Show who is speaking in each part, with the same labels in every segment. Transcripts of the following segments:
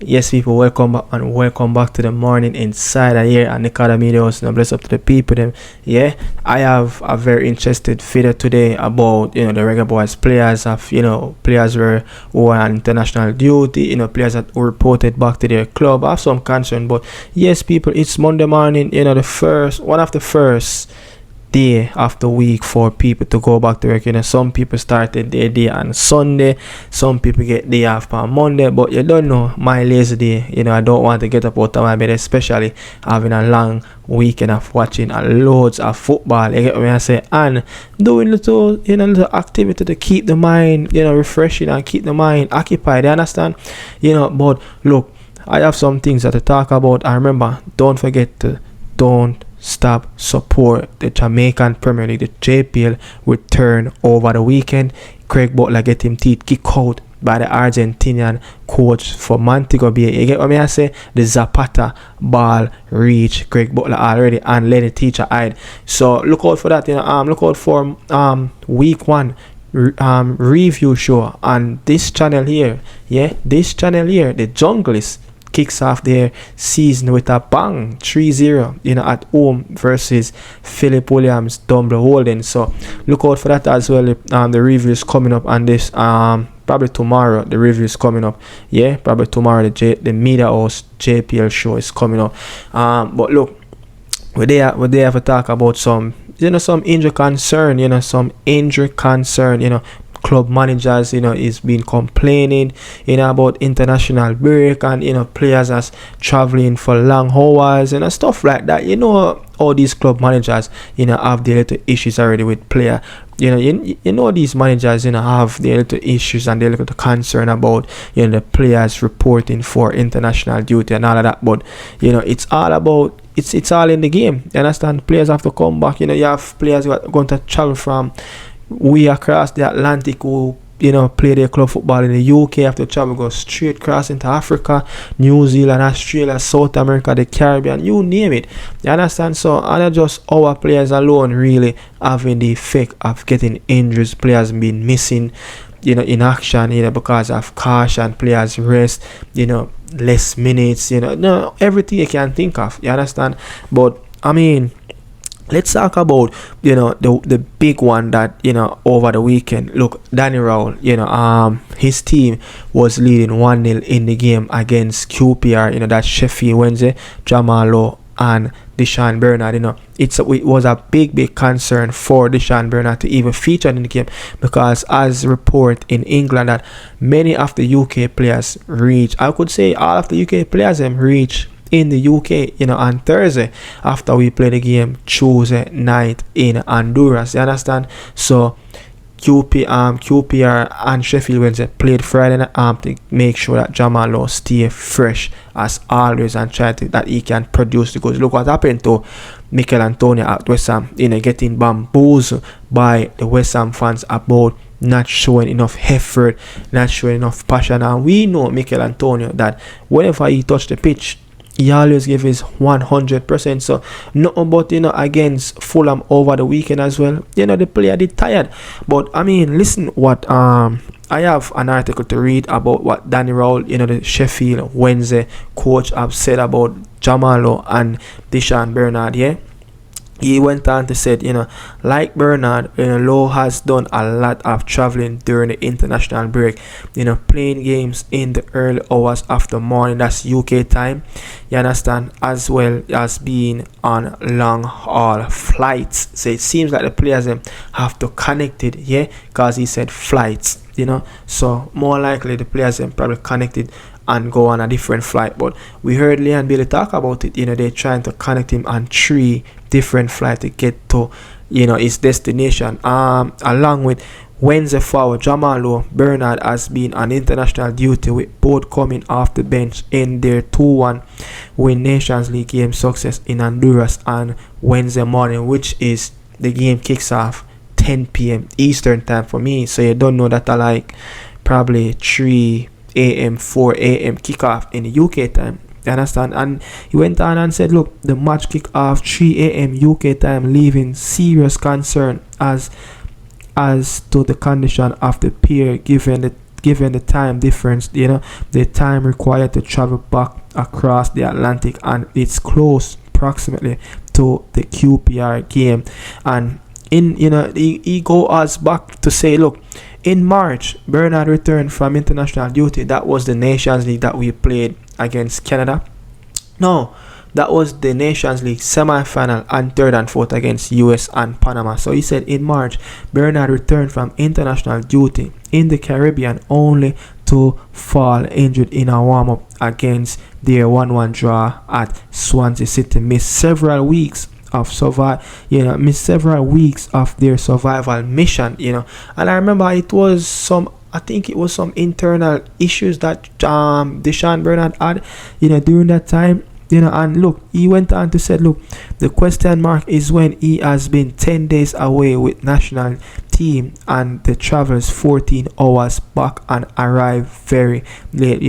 Speaker 1: Yes, people, welcome back and welcome back to the morning insider here at Nicardo Media House. Now, bless up to the people. Them, yeah. I have a very interested video today about the Reggae Boyz players of players who are on international duty. Players that were reported back to their club. I have some concern, but yes, people, it's Monday morning. One of the first day after week for people to go back to work. Some people started their day on Sunday, some people get day off on Monday, but you don't know, my lazy day, I don't want to get up out of my bed, especially having a long weekend of watching loads of football, you get what I say, and doing little activity to keep the mind refreshing and keep the mind occupied, you understand? But look, I have some things that to talk about. And remember, don't forget to don't stop support the Jamaican Premier League. The JPL return over the weekend. Craig Butler get him teeth kicked out by the Argentinian coach for Montego Bay. You get what I say? The Zapata ball reach Craig Butler already and let the teacher hide. So look out for that. Look out for week one review show on this channel here. Yeah, this channel here, the Junglist, kicks off their season with a bang, 3-0 at home versus Philip Williams Dumble Holding. So look out for that as well. The review is coming up on this probably tomorrow. The review is coming up, yeah, probably tomorrow. The Media House JPL show is coming up. But look, we there have to talk about some injury concern. Some injury concern. Club managers is been complaining about international break and players as traveling for long hours and stuff like that. All these club managers have their little issues already with player. These managers have their little issues and their little concern about the players reporting for international duty and all of that. But it's all about it's all in the game. You understand? Players have to come back. You have players who are going to travel from way across the Atlantic who play their club football in the UK, have to travel, go straight across into Africa, New Zealand, Australia, South America, the Caribbean, you name it. You understand? So and not just our players alone really having the effect of getting injuries, players being missing in action because of caution, players rest, less minutes, everything you can think of, you understand? But I mean, let's talk about the big one that over the weekend. Look, Danny Rowell, his team was leading 1-0 in the game against QPR, that Sheffield Wednesday, Jamal and Deshaun Bernard. It was a big concern for Deshaun Bernard to even feature in the game, because as report in England that many of the UK players reach, I could say all of the UK players reach in the UK on Thursday after we play the game Tuesday night in Honduras, you understand? So QPR and Sheffield Wednesday played Friday night to make sure that Jamal stay fresh as always and try to that he can produce the goals. Look what happened to Mikel Antonio at West Ham, getting bamboozled by the West Ham fans about not showing enough effort, not showing enough passion. And we know Mikel Antonio that whenever he touched the pitch, he always give his 100%. So nothing but against Fulham over the weekend as well. The player did tired. But I mean, listen what I have an article to read about what Danny Rowell, the Sheffield Wednesday coach, have said about Jamal and Deshaun Bernard. Yeah. He went on to say, like Bernard, Lowe has done a lot of traveling during the international break, playing games in the early hours of the morning, that's UK time, you understand, as well as being on long haul flights. So it seems like the players have to connect it, yeah, because he said flights, so more likely the players probably connected and go on a different flight. But we heard Leon Bailey talk about it, they're trying to connect him on 3 different flights to get to his destination. Along with Wednesday forward Jamal Bernard has been on international duty, with both coming off the bench in their 2-1 win Nations League game success in Honduras on Wednesday morning, which is the game kicks off 10 p.m. Eastern time for me. So you don't know that I like probably 3 a.m. 4 a.m. kickoff in the UK time, you understand? And he went on and said, look, the match kick off 3 a.m. UK time, leaving serious concern as to the condition of the pair given the given the time difference, the time required to travel back across the Atlantic, and it's close approximately to the QPR game. And he go us back to say, look, in March, Bernard returned from international duty. That was the Nations League that we played against Canada. No, that was the Nations League semi-final and third and fourth against US and Panama. So he said in March, Bernard returned from international duty in the Caribbean only to fall injured in a warm-up against their 1-1 draw at Swansea City. Missed several weeks of their survival mission, And I remember it was some internal issues that Deshaun Bernard had, during that time. And look, he went on to say, look, the question mark is when he has been 10 days away with national team and the travels 14 hours back and arrived very late,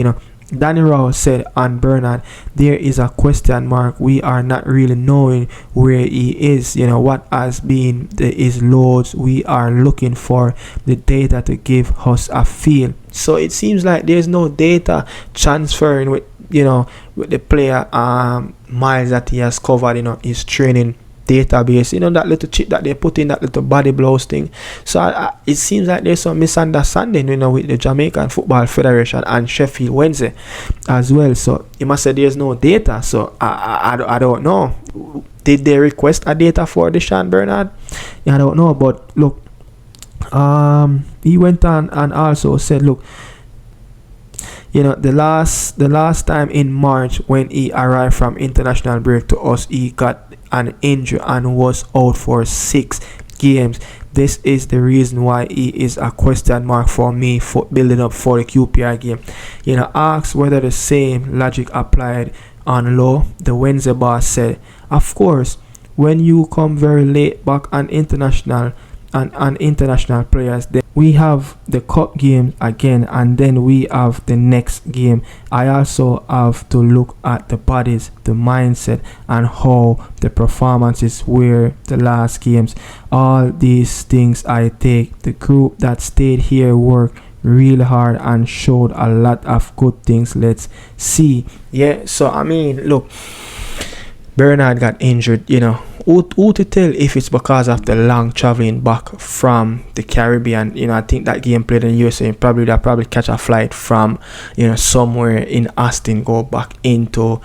Speaker 1: Danny Rao said on Bernard, there is a question mark. We are not really knowing where he is, what has been his loads. We are looking for the data to give us a feel. So it seems like there's no data transferring with with the player miles that he has covered, his training database, that little chip that they put in, that little body blows thing. So it seems like there's some misunderstanding, with the Jamaican Football Federation and Sheffield Wednesday as well. So he must say there's no data. So I don't know. Did they request a data for Deshaun Bernard? I don't know. But look, he went on and also said, look, the last time in March when he arrived from international break to us, he got an injury and was out for 6 games. This is the reason why he is a question mark for me for building up for the QPR game. Asked whether the same logic applied on Low, the Wednesday boss said, of course, when you come very late back on international players, then we have the cup game again, and then we have the next game. I also have to look at the bodies, the mindset, and how the performances were the last games. All these things I take. The group that stayed here worked really hard and showed a lot of good things. Let's see. So I mean, look, Bernard got injured, Who to tell if it's because of the long traveling back from the Caribbean? I think that game played in USA. They'll probably catch a flight from, somewhere in Austin, go back into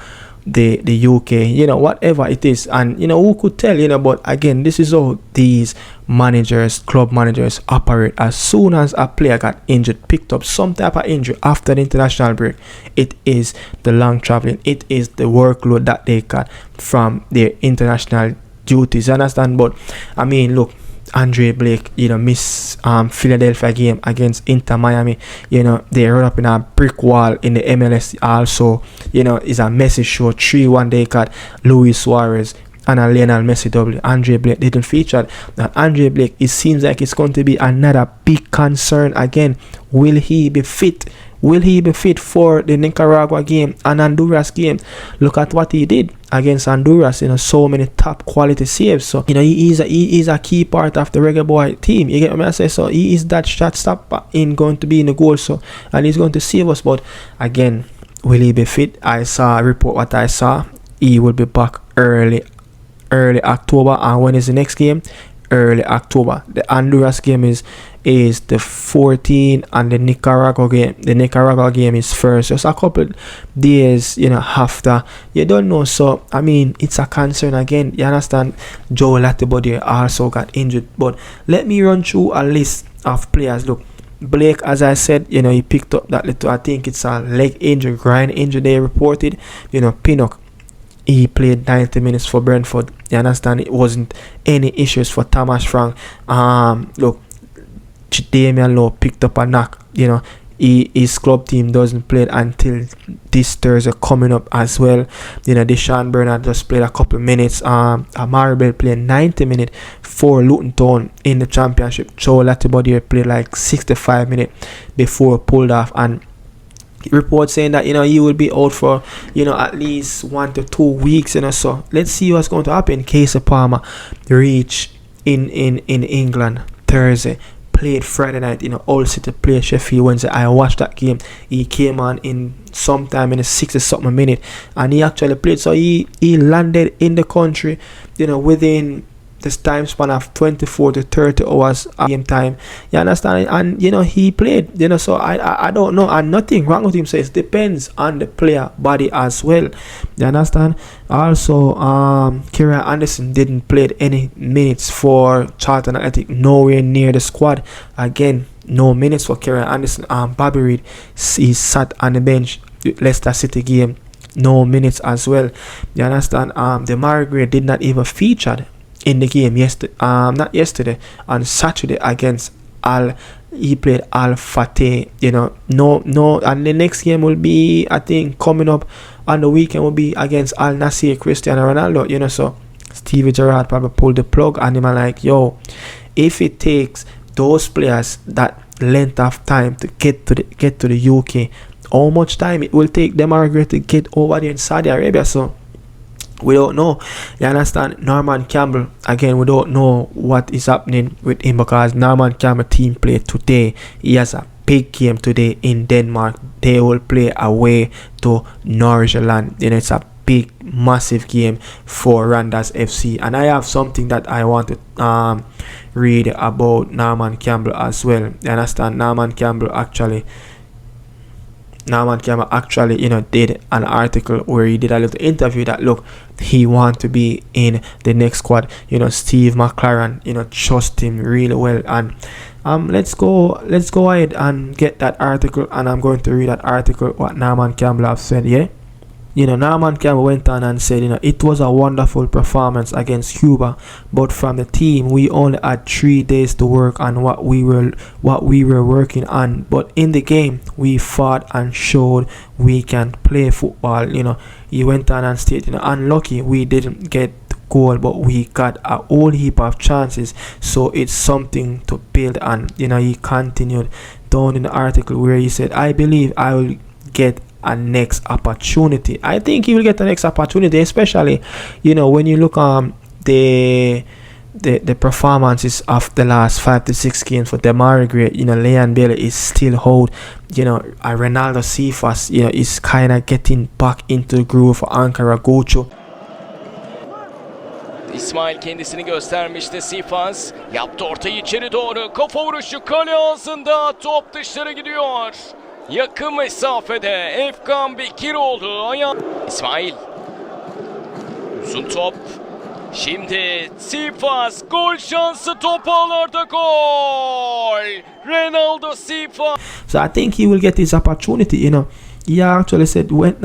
Speaker 1: the UK, whatever it is. And, who could tell, but again, this is how these club managers operate. As soon as a player got injured, picked up some type of injury after the international break, it is the long traveling, it is the workload that they got from their international duties, understand? But I mean, look, Andre Blake, miss Philadelphia game against Inter Miami. They run up in a brick wall in the MLS. Also, is a Messi show. 3-1 they got Luis Suarez and a Lionel Messi double. Andre Blake didn't feature. Now Andre Blake, it seems like it's going to be another big concern again. Will he be fit? Will he be fit for the Nicaragua game and Honduras game? Look at what he did against Honduras, so many top quality saves. So, he is a key part of the Reggae Boy team. You get what I say? So he is that shot stopper going to be in the goal. So, and he's going to save us. But again, will he be fit? I saw a report what I saw. He will be back early October. And when is the next game? Early October. The Honduras game is the 14th, and the Nicaragua game is first. Just a couple days after. You don't know. So I mean, it's a concern again. You understand? Joe Latibody also got injured. But let me run through a list of players. Look, Blake, as I said, he picked up that little, I think it's a leg injury, grind injury they reported. Pinnock, he played 90 minutes for Brentford. You understand? It wasn't any issues for Thomas Frank. Look, Damian Lowe picked up a knock. His club team doesn't play until this Thursday coming up as well. Deshaun Bernard just played a couple of minutes. Amari Bell played 90 minutes for Luton Town in the championship. Joe Latibody played like 65 minutes before pulled off, and reports saying that he will be out for at least 1 to 2 weeks. So let's see what's going to happen. Casey Palmer reach in England Thursday. played Friday night. Hull City played Sheffield Wednesday. I watched that game. He came on in sometime in the 60-something minute, and he actually played. So he landed in the country, within this time span of 24 to 30 hours game time. You understand? And he played. So I don't know, and nothing wrong with him. So it depends on the player body as well. You understand? Also, Kieran Anderson didn't play any minutes for Charlton Athletic, nowhere near the squad. Again, no minutes for Kieran Anderson. Bobby Reid, he sat on the bench. Leicester City game, no minutes as well. You understand? Demarai Gray did not even feature in the game yesterday, on Saturday against he played Al Fateh. No, and the next game will be, I think, coming up on the weekend will be against Al Nassr, Cristiano Ronaldo. So Stevie Gerrard probably pulled the plug, and him like, yo, if it takes those players that length of time to get to the UK, how much time it will take Demarai Gray to get over there in Saudi Arabia? So we don't know. You understand? Norman Campbell, again, we don't know what is happening with him, because Norman Campbell team played today. He has a big game today in Denmark. They will play away to Nordsjælland. It's a big, massive game for Randers FC. And I have something that I want to read about Norman Campbell as well. You understand? Norman Campbell actually, did an article where he did a little interview that, look, he want to be in the next squad. Steve McLaren, trust him really well. And let's go ahead and get that article, and I'm going to read that article, what Norman Campbell have said. Norman Campbell went on and said, it was a wonderful performance against Cuba, but from the team, we only had 3 days to work on what we were working on. But in the game, we fought and showed we can play football. He went on and stated, unlucky we didn't get goal, but we got a whole heap of chances, so it's something to build on. He continued down in the article where he said, I believe I will get a next opportunity. I think he will get the next opportunity, especially when you look the performances of the last 5 to 6 games for Demarai Gray. Leon Bailey is still hold. Ronaldo Cephas is kind of getting back into the groove for Ankara Gocho.
Speaker 2: İsmail kendisini göstermişti. Cephas yaptı ortayı içeri doğru. Kafa vuruşu kale ağzında. Top dışarı gidiyor. Yakın mesafede Efkan Bekiroğlu İsmail. Uzun top. Şimdi Cephas, gol şansı, top ağlarda, gol. Ronaldo Cephas.
Speaker 1: So I think he will get his opportunity. He actually said, went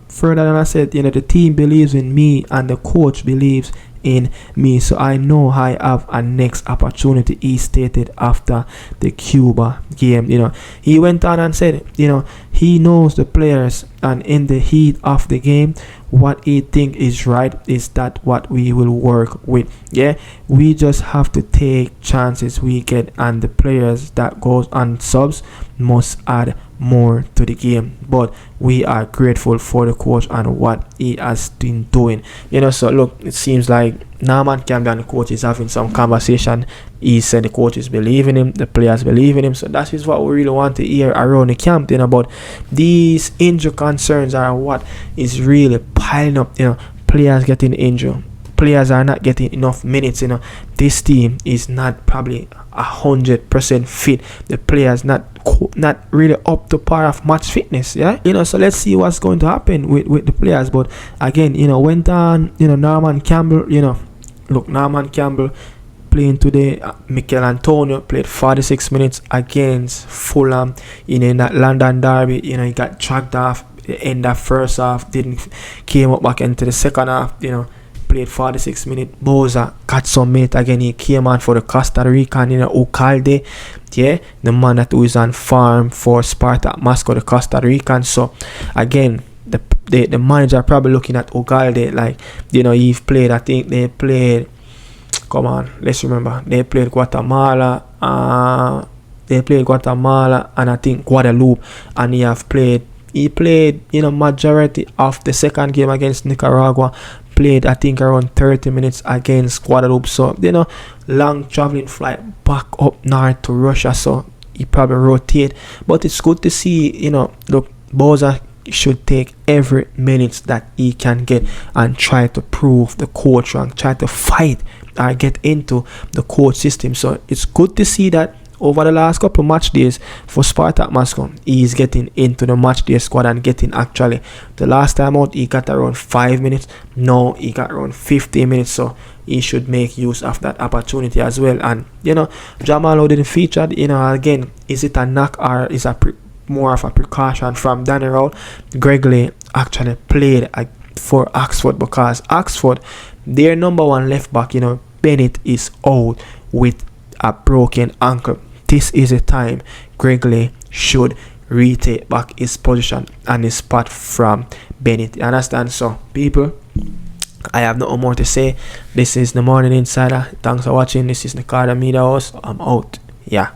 Speaker 1: further than I said, the team believes in me and the coach believes in me, so I know I have a next opportunity, he stated after the Cuba game. He went on and said, he knows the players, and in the heat of the game, what he think is right is that what we will work with. We just have to take chances we get, and the players that goes on subs must add more to the game, but we are grateful for the coach and what he has been doing. So look, it seems like Norman Campbell and the coach is having some conversation. He said the coaches believe in him, the players believe in him, so that is what we really want to hear around the camp. But these injury concerns are what is really piling up. Players getting injured, players are not getting enough minutes. This team is not probably 100% fit. The players not really up to par of match fitness. So let's see what's going to happen with the players. But again, went on, Norman Campbell, look, Norman Campbell playing today. Mikel Antonio played 46 minutes against Fulham in that London derby. He got dragged off the end of first half, came up back into the second half. Played 46 minutes. Boza got some mate again. He came on for the Costa Rican, Ucalde, the man that who is on farm for Spartak Moscow, the Costa Rican. So again, the manager probably looking at Ucalde like, he played, I think they played, come on, let's remember, they played Guatemala, and I think Guadeloupe, and he played majority of the second game against Nicaragua, played, I think, around 30 minutes against Guadeloupe. So, long traveling flight back up north to Russia. So, he probably rotate. But it's good to see, look, Bowser should take every minute that he can get and try to prove the coach wrong, try to fight or get into the coach system. So, it's good to see that over the last couple of match days for Spartak Moscow, he's getting into the match day squad and getting actually the last time out he got around 5 minutes. Now he got around 15 minutes, so he should make use of that opportunity as well. And Jamal didn't feature. Again, is it a knock or is a more of a precaution from Danny Rowell? Gregory actually played for Oxford because Oxford, their number one left back, Bennett, is out with a broken ankle. This is a time Gregory should retake back his position and his spot from Bennett. You understand? So, people, I have no more to say. This is the Morning Insider. Thanks for watching. This is Nicardo Media House. I'm out. Yeah.